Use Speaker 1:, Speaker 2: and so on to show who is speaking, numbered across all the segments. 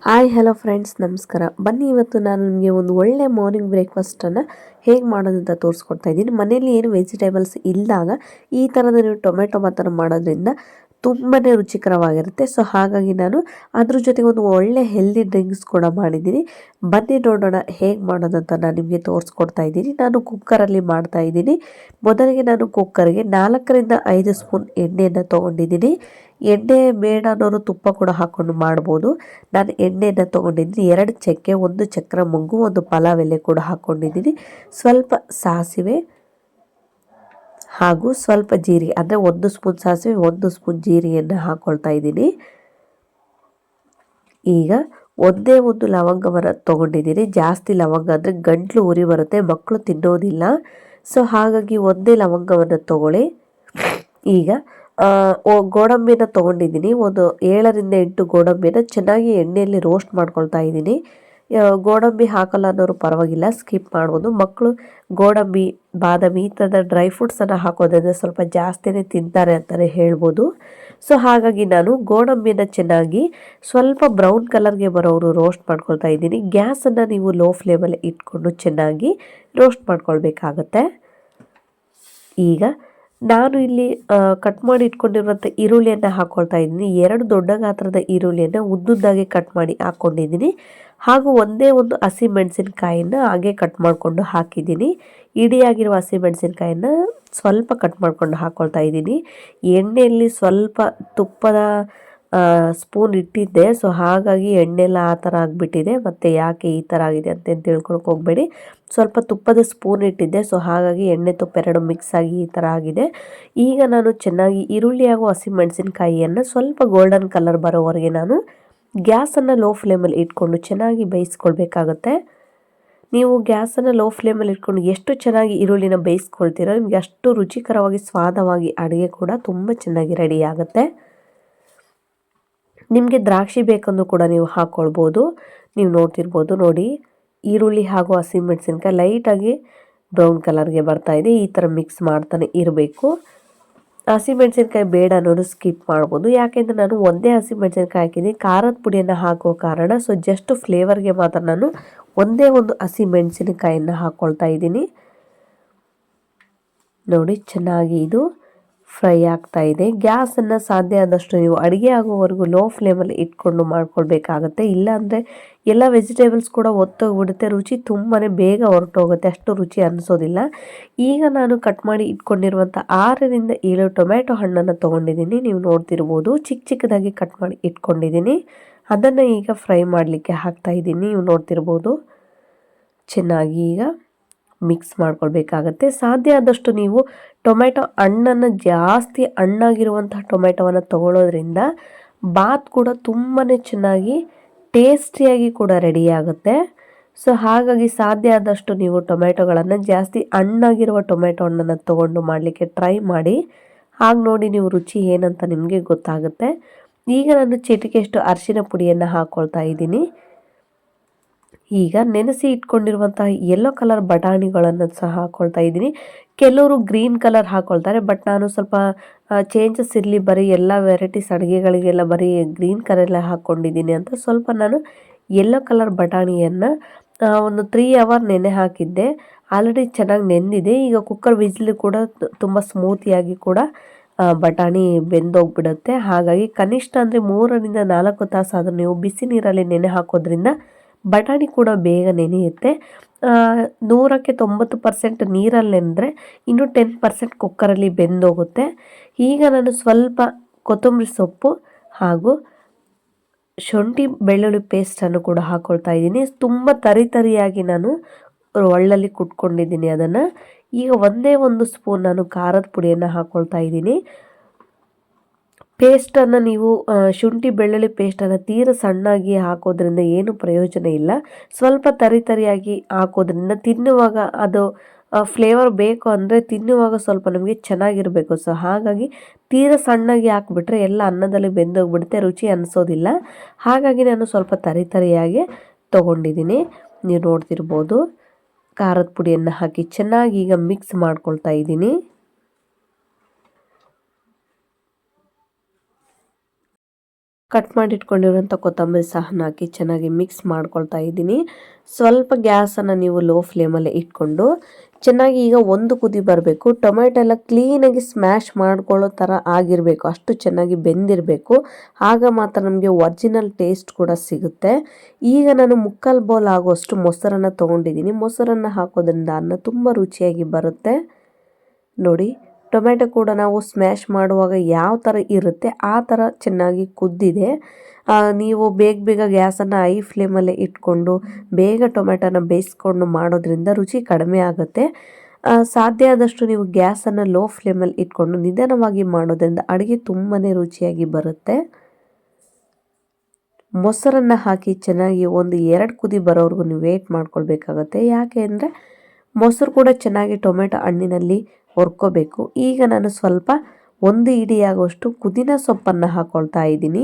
Speaker 1: Hi hello friends, ನಮಸ್ಕಾರ. ಬನ್ನಿ ಇವತ್ತು ನಾನು ನಿಮಗೆ ಒಂದು ಒಳ್ಳೆ ಮಾರ್ನಿಂಗ್ ಬ್ರೇಕ್ಫಾಸ್ಟನ್ನು ಹೇಗೆ ಮಾಡೋದಂತ ತೋರಿಸ್ಕೊಡ್ತಾ ಇದ್ದೀನಿ. ಮನೆಯಲ್ಲಿ ಏನು ವೆಜಿಟೇಬಲ್ಸ್ ಇಲ್ಲದಾಗ ಈ ಥರದ ನೀವು ಟೊಮೆಟೊ ಬಾತನ್ನು ಮಾಡೋದ್ರಿಂದ ತುಂಬಾ ರುಚಿಕರವಾಗಿರುತ್ತೆ. ಸೊ ಹಾಗಾಗಿ ನಾನು ಅದ್ರ ಜೊತೆಗೆ ಒಂದು ಒಳ್ಳೆ ಹೆಲ್ದಿ ಡ್ರಿಂಕ್ಸ್ ಕೂಡ ಮಾಡಿದ್ದೀನಿ. ಬನ್ನಿ ನೋಡೋಣ ಹೇಗೆ ಮಾಡೋದಂತ ನಾನು ನಿಮಗೆ ತೋರಿಸ್ಕೊಡ್ತಾ ಇದ್ದೀನಿ. ನಾನು ಕುಕ್ಕರಲ್ಲಿ ಮಾಡ್ತಾ ಇದ್ದೀನಿ. ಮೊದಲಿಗೆ ನಾನು ಕುಕ್ಕರ್ಗೆ 4ರಿಂದ 5 ಸ್ಪೂನ್ ಎಣ್ಣೆಯನ್ನು ತೊಗೊಂಡಿದ್ದೀನಿ. ಎಣ್ಣೆ ಬೇಡ ಅನ್ನೋರು ತುಪ್ಪ ಕೂಡ ಹಾಕ್ಕೊಂಡು ಮಾಡ್ಬೋದು. ನಾನು ಎಣ್ಣೆಯನ್ನು ತೊಗೊಂಡಿದ್ದೀನಿ. 2 ಚಕ್ಕೆ, 1 ಚಕ್ರ ಮೊಗ್ಗು, 1 ಪಲಾವ್ ಎಲೆ ಕೂಡ ಹಾಕ್ಕೊಂಡಿದ್ದೀನಿ. ಸ್ವಲ್ಪ ಸಾಸಿವೆ ಹಾಗೂ ಸ್ವಲ್ಪ ಜೀರಿಗೆ, ಅಂದರೆ 1 ಸ್ಪೂನ್ ಸಾಸಿವೆ, 1 ಸ್ಪೂನ್ ಜೀರಿಗೆಯನ್ನು ಹಾಕ್ಕೊಳ್ತಾ ಇದ್ದೀನಿ. ಈಗ ಒಂದೇ ಒಂದು ಲವಂಗವನ್ನು ತೊಗೊಂಡಿದ್ದೀನಿ. ಜಾಸ್ತಿ ಲವಂಗ ಅಂದರೆ ಗಂಟ್ಲು ಉರಿ ಬರುತ್ತೆ, ಮಕ್ಕಳು ತಿನ್ನೋದಿಲ್ಲ. ಸೊ ಹಾಗಾಗಿ ಒಂದೇ ಲವಂಗವನ್ನು ತೊಗೊಳ್ಳಿ. ಈಗ ಗೋಡಂಬಿನ ತೊಗೊಂಡಿದ್ದೀನಿ. ಒಂದು 7ರಿಂದ 8 ಗೋಡಂಬಿನ ಚೆನ್ನಾಗಿ ಎಣ್ಣೆಯಲ್ಲಿ ರೋಸ್ಟ್ ಮಾಡ್ಕೊಳ್ತಾ ಇದ್ದೀನಿ. ಗೋಡಂಬಿ ಹಾಕಲ್ಲ ಅನ್ನೋರು ಪರವಾಗಿಲ್ಲ, ಸ್ಕಿಪ್ ಮಾಡ್ಬೋದು. ಮಕ್ಕಳು ಗೋಡಂಬಿ, ಬಾದಾಮಿ ಈ ಥರದ ಡ್ರೈ ಫ್ರೂಟ್ಸನ್ನು ಹಾಕೋದ್ರಿಂದ ಸ್ವಲ್ಪ ಜಾಸ್ತಿನೇ ತಿಂತಾರೆ ಅಂತಲೇ ಹೇಳ್ಬೋದು. ಸೊ ಹಾಗಾಗಿ ನಾನು ಗೋಡಂಬಿನ ಚೆನ್ನಾಗಿ ಸ್ವಲ್ಪ ಬ್ರೌನ್ ಕಲರ್ಗೆ ಬರೋರು ರೋಸ್ಟ್ ಮಾಡ್ಕೊಳ್ತಾ ಇದ್ದೀನಿ. ಗ್ಯಾಸನ್ನು ನೀವು ಲೋ ಫ್ಲೇಮಲ್ಲಿ ಇಟ್ಕೊಂಡು ಚೆನ್ನಾಗಿ ರೋಸ್ಟ್ ಮಾಡ್ಕೊಳ್ಬೇಕಾಗತ್ತೆ. ಈಗ ನಾನು ಇಲ್ಲಿ ಕಟ್ ಮಾಡಿ ಇಟ್ಕೊಂಡಿರುವಂಥ ಈರುಳ್ಳಿಯನ್ನು ಹಾಕ್ಕೊಳ್ತಾ ಇದ್ದೀನಿ. 2 ದೊಡ್ಡ ಗಾತ್ರದ ಈರುಳ್ಳಿಯನ್ನು ಉದ್ದುದ್ದಾಗಿ ಕಟ್ ಮಾಡಿ ಹಾಕ್ಕೊಂಡಿದ್ದೀನಿ. ಹಾಗೂ ಒಂದೇ ಒಂದು ಹಸಿಮೆಣಸಿನಕಾಯಿಯನ್ನು ಹಾಗೆ ಕಟ್ ಮಾಡಿಕೊಂಡು ಹಾಕಿದ್ದೀನಿ. ಇಡಿಯಾಗಿರುವ ಹಸಿಮೆಣಸಿನಕಾಯಿಯನ್ನು ಸ್ವಲ್ಪ ಕಟ್ ಮಾಡಿಕೊಂಡು ಹಾಕ್ಕೊಳ್ತಾ ಇದ್ದೀನಿ. ಎಣ್ಣೆಯಲ್ಲಿ ಸ್ವಲ್ಪ ತುಪ್ಪದ ಸ್ಪೂನ್ ಇಟ್ಟಿದ್ದೆ. ಸೊ ಹಾಗಾಗಿ ಎಣ್ಣೆಲ್ಲ ಆ ಥರ ಆಗಿಬಿಟ್ಟಿದೆ. ಮತ್ತು ಯಾಕೆ ಈ ಥರ ಆಗಿದೆ ಅಂತ ತಿಳ್ಕೊಳಕ್ಕೆ ಹೋಗಬೇಡಿ. ಸ್ವಲ್ಪ ತುಪ್ಪದ ಸ್ಪೂನ್ ಇಟ್ಟಿದ್ದೆ. ಸೊ ಹಾಗಾಗಿ ಎಣ್ಣೆ ತುಪ್ಪ 2 ಮಿಕ್ಸ್ ಆಗಿ ಈ ಥರ ಆಗಿದೆ. ಈಗ ನಾನು ಚೆನ್ನಾಗಿ ಈರುಳ್ಳಿ ಹಾಗೂ ಹಸಿಮೆಣಸಿನಕಾಯಿಯನ್ನು ಸ್ವಲ್ಪ ಗೋಲ್ಡನ್ ಕಲರ್ ಬರೋವರೆಗೆ ನಾನು ಗ್ಯಾಸನ್ನು ಲೋ ಫ್ಲೇಮಲ್ಲಿ ಇಟ್ಕೊಂಡು ಚೆನ್ನಾಗಿ ಬೇಯಿಸ್ಕೊಳ್ಬೇಕಾಗತ್ತೆ. ನೀವು ಗ್ಯಾಸನ್ನು ಲೋ ಫ್ಲೇಮಲ್ಲಿ ಇಟ್ಕೊಂಡು ಎಷ್ಟು ಚೆನ್ನಾಗಿ ಈರುಳ್ಳಿನ ಬೇಯಿಸ್ಕೊಳ್ತೀರೋ ನಿಮಗೆ ಅಷ್ಟು ರುಚಿಕರವಾಗಿ ಸ್ವಾದವಾಗಿ ಅಡುಗೆ ಕೂಡ ತುಂಬ ಚೆನ್ನಾಗಿ ರೆಡಿ ಆಗುತ್ತೆ. ನಿಮಗೆ ದ್ರಾಕ್ಷಿ ಬೇಕಂದ್ರೂ ಕೂಡ ನೀವು ಹಾಕ್ಕೊಳ್ಬೋದು. ನೀವು ನೋಡ್ತಿರ್ಬೋದು ನೋಡಿ, ಈರುಳ್ಳಿ ಹಾಗೂ ಹಸಿಮೆಣಸಿನ್ಕಾಯಿ ಲೈಟಾಗಿ ಬ್ರೌನ್ ಕಲರ್ಗೆ ಬರ್ತಾಯಿದೆ. ಈ ಥರ ಮಿಕ್ಸ್ ಮಾಡ್ತಾನೆ ಇರಬೇಕು. ಹಸಿಮೆಣಸಿನ್ಕಾಯಿ ಬೇಡ ಅನ್ನೋರು ಸ್ಕಿಪ್ ಮಾಡ್ಬೋದು. ಯಾಕೆಂದರೆ ನಾನು ಒಂದೇ ಹಸಿಮೆಣಸಿನ್ಕಾಯಿ ಹಾಕಿದ್ದೀನಿ, ಖಾರದ ಪುಡಿಯನ್ನು ಹಾಕೋ ಕಾರಣ. ಸೊ ಜಸ್ಟ್ ಫ್ಲೇವರ್ಗೆ ಮಾತ್ರ ನಾನು ಒಂದೇ ಒಂದು ಹಸಿಮೆಣಸಿನಕಾಯನ್ನು ಹಾಕ್ಕೊಳ್ತಾ ಇದ್ದೀನಿ. ನೋಡಿ ಚೆನ್ನಾಗಿ ಇದು ಫ್ರೈ ಆಗ್ತಾ ಇದೆ. ಗ್ಯಾಸನ್ನು ಸಾಧ್ಯ ಆದಷ್ಟು ನೀವು ಅಡುಗೆ ಆಗೋವರೆಗೂ ಲೋ ಫ್ಲೇಮಲ್ಲಿ ಇಟ್ಕೊಂಡು ಮಾಡ್ಕೊಳ್ಬೇಕಾಗತ್ತೆ. ಇಲ್ಲಾಂದರೆ ಎಲ್ಲ ವೆಜಿಟೇಬಲ್ಸ್ ಕೂಡ ಒತ್ತೋಗ್ಬಿಡುತ್ತೆ, ರುಚಿ ತುಂಬಾ ಬೇಗ ಹೊರಟೋಗುತ್ತೆ, ಅಷ್ಟು ರುಚಿ ಅನ್ನಿಸೋದಿಲ್ಲ. ಈಗ ನಾನು ಕಟ್ ಮಾಡಿ ಇಟ್ಕೊಂಡಿರುವಂಥ 6ರಿಂದ 7 ಟೊಮೆಟೊ ಹಣ್ಣನ್ನು ತೊಗೊಂಡಿದ್ದೀನಿ. ನೀವು ನೋಡ್ತಿರ್ಬೋದು, ಚಿಕ್ಕ ಚಿಕ್ಕದಾಗಿ ಕಟ್ ಮಾಡಿ ಇಟ್ಕೊಂಡಿದ್ದೀನಿ. ಅದನ್ನು ಈಗ ಫ್ರೈ ಮಾಡಲಿಕ್ಕೆ ಹಾಕ್ತಾಯಿದ್ದೀನಿ. ನೀವು ನೋಡ್ತಿರ್ಬೋದು, ಚೆನ್ನಾಗಿ ಈಗ ಮಿಕ್ಸ್ ಮಾಡ್ಕೊಳ್ಬೇಕಾಗತ್ತೆ. ಸಾಧ್ಯ ಆದಷ್ಟು ನೀವು ಟೊಮೆಟೊ ಹಣ್ಣನ್ನು ಜಾಸ್ತಿ ಹಣ್ಣಾಗಿರುವಂತಹ ಟೊಮೆಟೊವನ್ನು ತಗೊಳ್ಳೋದ್ರಿಂದ ಬಾತ್ ಕೂಡ ತುಂಬಾ ಚೆನ್ನಾಗಿ ಟೇಸ್ಟಿಯಾಗಿ ಕೂಡ ರೆಡಿ ಆಗುತ್ತೆ. ಸೊ ಹಾಗಾಗಿ ಸಾಧ್ಯ ಆದಷ್ಟು ನೀವು ಟೊಮೆಟೊಗಳನ್ನು ಜಾಸ್ತಿ ಹಣ್ಣಾಗಿರುವ ಟೊಮೆಟೊ ಹಣ್ಣನ್ನು ತೊಗೊಂಡು ಮಾಡಲಿಕ್ಕೆ ಟ್ರೈ ಮಾಡಿ. ಹಾಗೆ ನೋಡಿ ನೀವು ರುಚಿ ಏನಂತ ನಿಮಗೆ ಗೊತ್ತಾಗುತ್ತೆ. ಈಗ ನಾನು ಚಿಟಿಕೆಯಷ್ಟು ಅರಿಶಿನ ಪುಡಿಯನ್ನು ಹಾಕ್ಕೊಳ್ತಾ ಇದ್ದೀನಿ. ಈಗ ನೆನೆಸಿ ಇಟ್ಕೊಂಡಿರುವಂತಹ ಯೆಲ್ಲೋ ಕಲರ್ ಬಟಾಣಿಗಳನ್ನು ಸಹ ಹಾಕ್ಕೊಳ್ತಾ ಇದ್ದೀನಿ. ಕೆಲವರು ಗ್ರೀನ್ ಕಲರ್ ಹಾಕ್ಕೊಳ್ತಾರೆ, ಬಟ್ ನಾನು ಸ್ವಲ್ಪ ಚೇಂಜಸ್ ಇರಲಿ, ಬರೀ ಎಲ್ಲ ವೆರೈಟೀಸ್ ಅಡುಗೆಗಳಿಗೆಲ್ಲ ಬರೀ ಗ್ರೀನ್ ಕಲರ್ ಹಾಕ್ಕೊಂಡಿದ್ದೀನಿ ಅಂತ ಸ್ವಲ್ಪ ನಾನು ಯೆಲ್ಲೋ ಕಲರ್ ಬಟಾಣಿಯನ್ನು ಒಂದು 3 ಅವರ್ ನೆನೆ ಹಾಕಿದ್ದೆ. ಆಲ್ರೆಡಿ ಚೆನ್ನಾಗಿ ನೆಂದಿದೆ. ಈಗ ಕುಕ್ಕರ್ ವಿಜಿಲ್ ಕೂಡ ತುಂಬ ಸ್ಮೂತಿಯಾಗಿ ಕೂಡ ಬಟಾಣಿ ಬೆಂದೋಗ್ಬಿಡುತ್ತೆ. ಹಾಗಾಗಿ ಕನಿಷ್ಠ ಅಂದರೆ 3ರಿಂದ 4 ತಾಸಾದರೂ ನೀವು ಬಿಸಿ ನೀರಲ್ಲಿ ನೆನೆ ಹಾಕೋದ್ರಿಂದ ಬಟಾಣಿ ಕೂಡ ಬೇಗ ನೆನೆಯುತ್ತೆ. 100ಕ್ಕೆ 90% ನೀರಲ್ಲಿ ನೆನೆದ್ರೆ ಇನ್ನು 10% ಕುಕ್ಕರಲ್ಲಿ ಬೆಂದೋಗುತ್ತೆ. ಈಗ ನಾನು ಸ್ವಲ್ಪ ಕೊತ್ತಂಬರಿ ಸೊಪ್ಪು ಹಾಗೂ ಶುಂಠಿ ಬೆಳ್ಳುಳ್ಳಿ ಪೇಸ್ಟನ್ನು ಕೂಡ ಹಾಕ್ಕೊಳ್ತಾ ಇದ್ದೀನಿ. ತುಂಬ ತರಿಯಾಗಿ ನಾನು ಒಳ್ಳಲ್ಲಿ ಕುಟ್ಕೊಂಡಿದ್ದೀನಿ ಅದನ್ನು. ಈಗ ಒಂದೇ ಒಂದು ಸ್ಪೂನ್ ನಾನು ಖಾರದ ಪುಡಿಯನ್ನು ಹಾಕ್ಕೊಳ್ತಾ ಇದ್ದೀನಿ. ಪೇಸ್ಟನ್ನು ನೀವು ಶುಂಠಿ ಬೆಳ್ಳುಳ್ಳಿ ಪೇಸ್ಟನ್ನು ತೀರ ಸಣ್ಣಾಗಿ ಹಾಕೋದ್ರಿಂದ ಏನು ಪ್ರಯೋಜನ ಇಲ್ಲ. ಸ್ವಲ್ಪ ತರಿಯಾಗಿ ಹಾಕೋದ್ರಿಂದ ತಿನ್ನುವಾಗ ಅದು ಫ್ಲೇವರ್ ಬೇಕು ಅಂದರೆ ತಿನ್ನುವಾಗ ಸ್ವಲ್ಪ ನಮಗೆ ಚೆನ್ನಾಗಿರಬೇಕು. ಸೊ ಹಾಗಾಗಿ ತೀರ ಸಣ್ಣಾಗಿ ಹಾಕ್ಬಿಟ್ರೆ ಎಲ್ಲ ಅನ್ನದಲ್ಲಿ ಬೆಂದೋಗ್ಬಿಡುತ್ತೆ, ರುಚಿ ಅನ್ನಿಸೋದಿಲ್ಲ. ಹಾಗಾಗಿ ನಾನು ಸ್ವಲ್ಪ ತರಿಯಾಗಿ ತೊಗೊಂಡಿದ್ದೀನಿ. ನೀವು ನೋಡ್ತಿರ್ಬೋದು, ಖಾರದ ಪುಡಿಯನ್ನು ಹಾಕಿ ಚೆನ್ನಾಗಿ ಈಗ ಮಿಕ್ಸ್ ಮಾಡ್ಕೊಳ್ತಾ ಇದ್ದೀನಿ. ಕಟ್ ಮಾಡಿ ಇಟ್ಕೊಂಡಿರುವಂಥ ಕೊತ್ತಂಬರಿ ಸಹ ಹಾಕಿ ಚೆನ್ನಾಗಿ ಮಿಕ್ಸ್ ಮಾಡ್ಕೊಳ್ತಾ ಇದ್ದೀನಿ. ಸ್ವಲ್ಪ ಗ್ಯಾಸನ್ನು ನೀವು ಲೋ ಫ್ಲೇಮಲ್ಲಿ ಇಟ್ಕೊಂಡು ಚೆನ್ನಾಗಿ ಈಗ ಒಂದು ಕುದಿ ಬರಬೇಕು. ಟೊಮೆಟೊ ಎಲ್ಲ ಕ್ಲೀನಾಗಿ ಸ್ಮ್ಯಾಶ್ ಮಾಡ್ಕೊಳ್ಳೋ ಥರ ಆಗಿರಬೇಕು, ಅಷ್ಟು ಚೆನ್ನಾಗಿ ಬೆಂದಿರಬೇಕು. ಆಗ ಮಾತ್ರ ನಮಗೆ ಒರಿಜಿನಲ್ ಟೇಸ್ಟ್ ಕೂಡ ಸಿಗುತ್ತೆ. ಈಗ ನಾನು ಮುಕ್ಕಾಲು ಬೌಲ್ ಆಗುವಷ್ಟು ಮೊಸರನ್ನು ತೊಗೊಂಡಿದ್ದೀನಿ. ಮೊಸರನ್ನು ಹಾಕೋದ್ರಿಂದ ಅನ್ನ ತುಂಬ ರುಚಿಯಾಗಿ ಬರುತ್ತೆ. ನೋಡಿ, ಟೊಮೆಟೊ ಕೂಡ ನಾವು ಸ್ಮ್ಯಾಶ್ ಮಾಡುವಾಗ ಯಾವ ಥರ ಇರುತ್ತೆ ಆ ಥರ ಚೆನ್ನಾಗಿ ಕುದ್ದಿದೆ. ನೀವು ಬೇಗ ಗ್ಯಾಸನ್ನು ಹೈ ಫ್ಲೇಮಲ್ಲೇ ಇಟ್ಕೊಂಡು ಬೇಗ ಟೊಮೆಟೊನ ಬೇಯಿಸ್ಕೊಂಡು ಮಾಡೋದ್ರಿಂದ ರುಚಿ ಕಡಿಮೆ ಆಗುತ್ತೆ. ಸಾಧ್ಯ ಆದಷ್ಟು ನೀವು ಗ್ಯಾಸನ್ನು ಲೋ ಫ್ಲೇಮಲ್ಲಿ ಇಟ್ಕೊಂಡು ನಿಧಾನವಾಗಿ ಮಾಡೋದ್ರಿಂದ ಅಡುಗೆ ತುಂಬಾ ರುಚಿಯಾಗಿ ಬರುತ್ತೆ. ಮೊಸರನ್ನು ಹಾಕಿ ಚೆನ್ನಾಗಿ ಒಂದು 2 ಕುದಿ ಬರೋವರೆಗೂ ನೀವು ವೇಟ್ ಮಾಡ್ಕೊಳ್ಬೇಕಾಗತ್ತೆ. ಯಾಕೆ ಅಂದರೆ ಮೊಸರು ಕೂಡ ಚೆನ್ನಾಗಿ ಟೊಮೆಟೊ ಹಣ್ಣಿನಲ್ಲಿ ಹುರ್ಕೋಬೇಕು. ಈಗ ನಾನು ಸ್ವಲ್ಪ 1 ಹಿಡಿಯಾಗುವಷ್ಟು ಪುದೀನ ಸೊಪ್ಪನ್ನು ಹಾಕ್ಕೊಳ್ತಾ ಇದ್ದೀನಿ.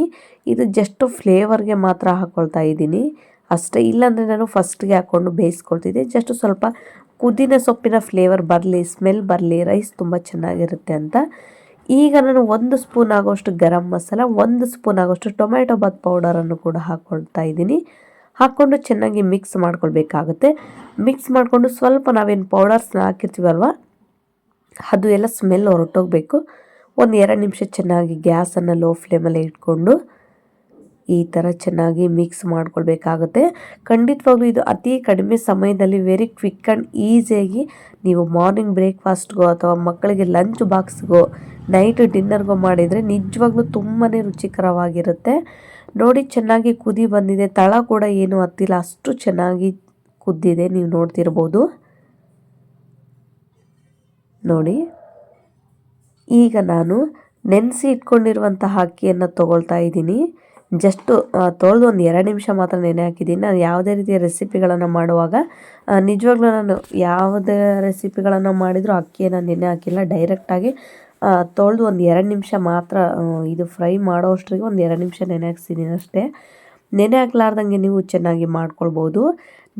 Speaker 1: ಇದು ಜಸ್ಟ್ ಫ್ಲೇವರ್ಗೆ ಮಾತ್ರ ಹಾಕ್ಕೊಳ್ತಾ ಇದ್ದೀನಿ ಅಷ್ಟೇ. ಇಲ್ಲಾಂದರೆ ನಾನು ಫಸ್ಟ್ಗೆ ಹಾಕ್ಕೊಂಡು ಬೇಯಿಸ್ಕೊಳ್ತಿದ್ದೆ. ಜಸ್ಟ್ ಸ್ವಲ್ಪ ಪುದೀನ ಸೊಪ್ಪಿನ ಫ್ಲೇವರ್ ಬರಲಿ, ಸ್ಮೆಲ್ ಬರಲಿ, ರೈಸ್ ತುಂಬ ಚೆನ್ನಾಗಿರುತ್ತೆ ಅಂತ. ಈಗ ನಾನು 1 ಸ್ಪೂನ್ ಆಗೋಷ್ಟು ಗರಂ ಮಸಾಲ, 1 ಸ್ಪೂನ್ ಆಗೋಷ್ಟು ಟೊಮೆಟೊ ಬಾತ್ ಪೌಡರನ್ನು ಕೂಡ ಹಾಕ್ಕೊಳ್ತಾ ಇದ್ದೀನಿ. ಹಾಕ್ಕೊಂಡು ಚೆನ್ನಾಗಿ ಮಿಕ್ಸ್ ಮಾಡ್ಕೊಳ್ಬೇಕಾಗುತ್ತೆ. ಮಿಕ್ಸ್ ಮಾಡಿಕೊಂಡು ಸ್ವಲ್ಪ ನಾವೇನು ಪೌಡರ್ಸ್ನ ಹಾಕಿರ್ತೀವಲ್ವ ಅದು ಎಲ್ಲ ಸ್ಮೆಲ್ ಹೊರಟೋಗಬೇಕು. 1-2 ನಿಮಿಷ ಚೆನ್ನಾಗಿ ಗ್ಯಾಸನ್ನು ಲೋ ಫ್ಲೇಮಲ್ಲಿ ಇಟ್ಕೊಂಡು ಈ ಥರ ಚೆನ್ನಾಗಿ ಮಿಕ್ಸ್ ಮಾಡ್ಕೊಳ್ಬೇಕಾಗುತ್ತೆ. ಖಂಡಿತವಾಗ್ಲೂ ಇದು ಅತಿ ಕಡಿಮೆ ಸಮಯದಲ್ಲಿ ವೆರಿ ಕ್ವಿಕ್ ಆ್ಯಂಡ್ ಈಸಿಯಾಗಿ ನೀವು ಮಾರ್ನಿಂಗ್ ಬ್ರೇಕ್ಫಾಸ್ಟ್ಗೋ ಅಥವಾ ಮಕ್ಕಳಿಗೆ ಲಂಚ್ ಬಾಕ್ಸ್ಗೋ ನೈಟ್ ಡಿನ್ನರ್ಗೋ ಮಾಡಿದರೆ ನಿಜವಾಗ್ಲೂ ತುಂಬಾ ರುಚಿಕರವಾಗಿರುತ್ತೆ. ನೋಡಿ, ಚೆನ್ನಾಗಿ ಕುದಿ ಬಂದಿದೆ. ತಳ ಕೂಡ ಏನು ಹತ್ತಿಲ್ಲ, ಅಷ್ಟು ಚೆನ್ನಾಗಿ ಕುದ್ದಿದೆ. ನೀವು ನೋಡ್ತಿರ್ಬೋದು. ನೋಡಿ, ಈಗ ನಾನು ನೆನೆಸಿ ಇಟ್ಕೊಂಡಿರುವಂತಹ ಅಕ್ಕಿಯನ್ನು ತೊಗೊಳ್ತಾ ಇದ್ದೀನಿ. ಜಸ್ಟು ತೊಳೆದು 1-2 ನಿಮಿಷ ಮಾತ್ರ ನೆನೆ ಹಾಕಿದ್ದೀನಿ. ನಾನು ಯಾವುದೇ ರೀತಿಯ ರೆಸಿಪಿಗಳನ್ನು ಮಾಡುವಾಗ ನಿಜವಾಗ್ಲೂ ನಾನು ಯಾವುದೇ ರೆಸಿಪಿಗಳನ್ನು ಮಾಡಿದರೂ ಅಕ್ಕಿಯನ್ನು ನೆನೆ ಹಾಕಿಲ್ಲ. ಡೈರೆಕ್ಟಾಗಿ ತೊಳೆದು 1-2 ನಿಮಿಷ ಮಾತ್ರ ಇದು ಫ್ರೈ ಮಾಡೋಷ್ಟರಿಗೆ 1-2 ನಿಮಿಷ ನೆನೆ ಹಾಕ್ಸಿದ್ದೀನಿ ಅಷ್ಟೇ. ನೆನೆ ಹಾಕ್ಲಾರ್ದಂಗೆ ನೀವು ಚೆನ್ನಾಗಿ ಮಾಡ್ಕೊಳ್ಬೋದು.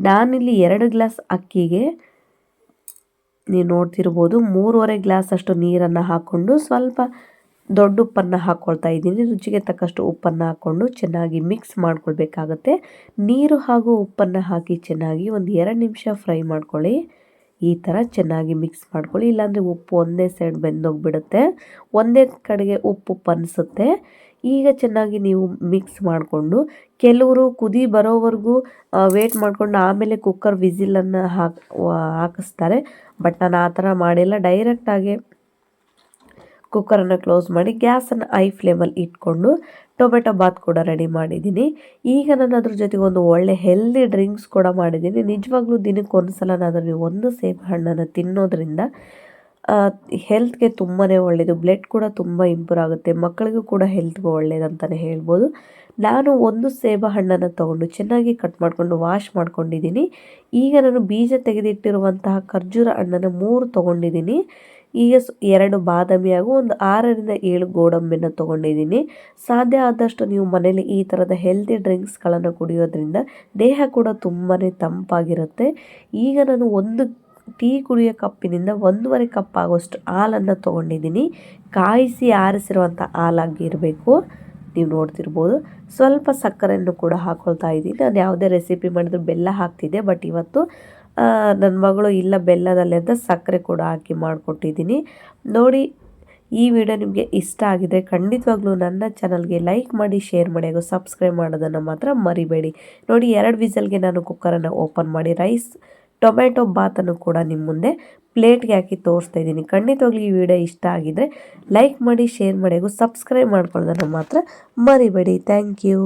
Speaker 1: ನಾನಿಲ್ಲಿ 2 ಗ್ಲಾಸ್ ಅಕ್ಕಿಗೆ ನೀವು ನೋಡ್ತಿರ್ಬೋದು 3.5 ಗ್ಲಾಸ್ ಅಷ್ಟು ನೀರನ್ನು ಹಾಕ್ಕೊಂಡು ಸ್ವಲ್ಪ ದೊಡ್ಡ ಉಪ್ಪನ್ನು ಹಾಕ್ಕೊಳ್ತಾ ಇದ್ದೀನಿ. ರುಚಿಗೆ ತಕ್ಕಷ್ಟು ಉಪ್ಪನ್ನು ಹಾಕ್ಕೊಂಡು ಚೆನ್ನಾಗಿ ಮಿಕ್ಸ್ ಮಾಡ್ಕೊಳ್ಬೇಕಾಗತ್ತೆ. ನೀರು ಹಾಗೂ ಉಪ್ಪನ್ನು ಹಾಕಿ ಚೆನ್ನಾಗಿ 1-2 ನಿಮಿಷ ಫ್ರೈ ಮಾಡ್ಕೊಳ್ಳಿ. ಈ ಥರ ಚೆನ್ನಾಗಿ ಮಿಕ್ಸ್ ಮಾಡ್ಕೊಳ್ಳಿ. ಇಲ್ಲಾಂದರೆ ಉಪ್ಪು ಒಂದೇ ಸೈಡ್ ಬೆಂದೋಗಿಬಿಡುತ್ತೆ, ಒಂದೇ ಕಡೆಗೆ ಉಪ್ಪು ಅನಿಸುತ್ತೆ. ಈಗ ಚೆನ್ನಾಗಿ ನೀವು ಮಿಕ್ಸ್ ಮಾಡಿಕೊಂಡು ಕೆಲವರು ಕುದಿ ಬರೋವರೆಗೂ ವೇಟ್ ಮಾಡಿಕೊಂಡು ಆಮೇಲೆ ಕುಕ್ಕರ್ ವಿಸಿಲನ್ನು ಹಾಕಿಸ್ತಾರೆ. ಬಟ್ ನಾನು ಆ ಥರ ಮಾಡಿಲ್ಲ. ಡೈರೆಕ್ಟಾಗಿ ಕುಕ್ಕರನ್ನು ಕ್ಲೋಸ್ ಮಾಡಿ ಗ್ಯಾಸನ್ನು ಹೈ ಫ್ಲೇಮಲ್ಲಿ ಇಟ್ಕೊಂಡು ಟೊಮೆಟೊ ಬಾತ್ ಕೂಡ ರೆಡಿ ಮಾಡಿದ್ದೀನಿ. ಈಗ ನಾನು ಅದ್ರ ಜೊತೆಗೆ ಒಂದು ಒಳ್ಳೆ ಹೆಲ್ದಿ ಡ್ರಿಂಕ್ಸ್ ಕೂಡ ಮಾಡಿದ್ದೀನಿ. ನಿಜವಾಗ್ಲೂ ದಿನಕ್ಕೆ ಒಂದು ಸಲನಾದರೂ ನೀವು ಒಂದು ಸೇಬು ಹಣ್ಣನ್ನು ತಿನ್ನೋದ್ರಿಂದ ಹೆಲ್ತ್ಗೆ ತುಂಬಾ ಒಳ್ಳೆಯದು. ಬ್ಲಡ್ ಕೂಡ ತುಂಬ ಇಂಪ್ರೂವ್ ಆಗುತ್ತೆ. ಮಕ್ಕಳಿಗೂ ಕೂಡ ಹೆಲ್ತ್ಗೆ ಒಳ್ಳೆಯದು ಅಂತಲೇ ಹೇಳ್ಬೋದು. ನಾನು ಒಂದು ಸೇಬು ಹಣ್ಣನ್ನು ತೊಗೊಂಡು ಚೆನ್ನಾಗಿ ಕಟ್ ಮಾಡಿಕೊಂಡು ವಾಶ್ ಮಾಡ್ಕೊಂಡಿದ್ದೀನಿ. ಈಗ ನಾನು ಬೀಜ ತೆಗೆದಿಟ್ಟಿರುವಂತಹ ಖರ್ಜೂರ ಹಣ್ಣನ್ನು 3 ತೊಗೊಂಡಿದ್ದೀನಿ. ಈಗ 2 ಬಾದಾಮಿ ಹಾಗೂ ಒಂದು 6-7 ಗೋಡಂಬಿಯನ್ನು ತೊಗೊಂಡಿದ್ದೀನಿ. ಸಾಧ್ಯ ಆದಷ್ಟು ನೀವು ಮನೇಲಿ ಈ ಥರದ ಹೆಲ್ದಿ ಡ್ರಿಂಕ್ಸ್ಗಳನ್ನು ಕುಡಿಯೋದ್ರಿಂದ ದೇಹ ಕೂಡ ತುಂಬಾ ತಂಪಾಗಿರುತ್ತೆ. ಈಗ ನಾನು 1 ಟೀ ಕುಡಿಯೋ ಕಪ್ಪಿನಿಂದ 1.5 ಕಪ್ ಆಗೋಷ್ಟು ಹಾಲನ್ನು ತೊಗೊಂಡಿದ್ದೀನಿ. ಕಾಯಿಸಿ ಆರಿಸಿರುವಂಥ ಹಾಲಾಗಿರಬೇಕು. ನೀವು ನೋಡ್ತಿರ್ಬೋದು. ಸ್ವಲ್ಪ ಸಕ್ಕರೆಯನ್ನು ಕೂಡ ಹಾಕ್ಕೊಳ್ತಾ ಇದ್ದೀನಿ. ನಾನು ಯಾವುದೇ ರೆಸಿಪಿ ಮಾಡಿದ್ರು ಬೆಲ್ಲ ಹಾಕ್ತಿದ್ದೆ, ಬಟ್ ಇವತ್ತು ನನ್ನ ಮಗಳು ಇಲ್ಲ ಬೆಲ್ಲದಲ್ಲೇ ಅಂತ ಸಕ್ಕರೆ ಕೂಡ ಹಾಕಿ ಮಾಡಿಕೊಟ್ಟಿದ್ದೀನಿ. ನೋಡಿ, ಈ ವಿಡಿಯೋ ನಿಮಗೆ ಇಷ್ಟ ಆಗಿದೆ ಖಂಡಿತವಾಗ್ಲೂ ನನ್ನ ಚಾನಲ್ಗೆ ಲೈಕ್ ಮಾಡಿ, ಶೇರ್ ಮಾಡಿ ಹಾಗೂ ಸಬ್ಸ್ಕ್ರೈಬ್ ಮಾಡೋದನ್ನು ಮಾತ್ರ ಮರಿಬೇಡಿ. ನೋಡಿ, 2 ವಿಸಲ್ಗೆ ನಾನು ಕುಕ್ಕರನ್ನು ಓಪನ್ ಮಾಡಿ ರೈಸ್ ಟೊಮೆಟೊ ಬಾತನ್ನು ಕೂಡ ನಿಮ್ಮ ಮುಂದೆ ಪ್ಲೇಟ್ಗೆ ಹಾಕಿ ತೋರಿಸ್ತಾ ಇದ್ದೀನಿ. ಖಂಡಿತವಾಗ್ಲೂ ಈ ವಿಡಿಯೋ ಇಷ್ಟ ಆಗಿದ್ದರೆ ಲೈಕ್ ಮಾಡಿ, ಶೇರ್ ಮಾಡಿ ಹಾಗೂ ಸಬ್ಸ್ಕ್ರೈಬ್ ಮಾಡ್ಕೊಳ್ಳೋದನ್ನು ಮಾತ್ರ ಮರಿಬೇಡಿ. Thank you.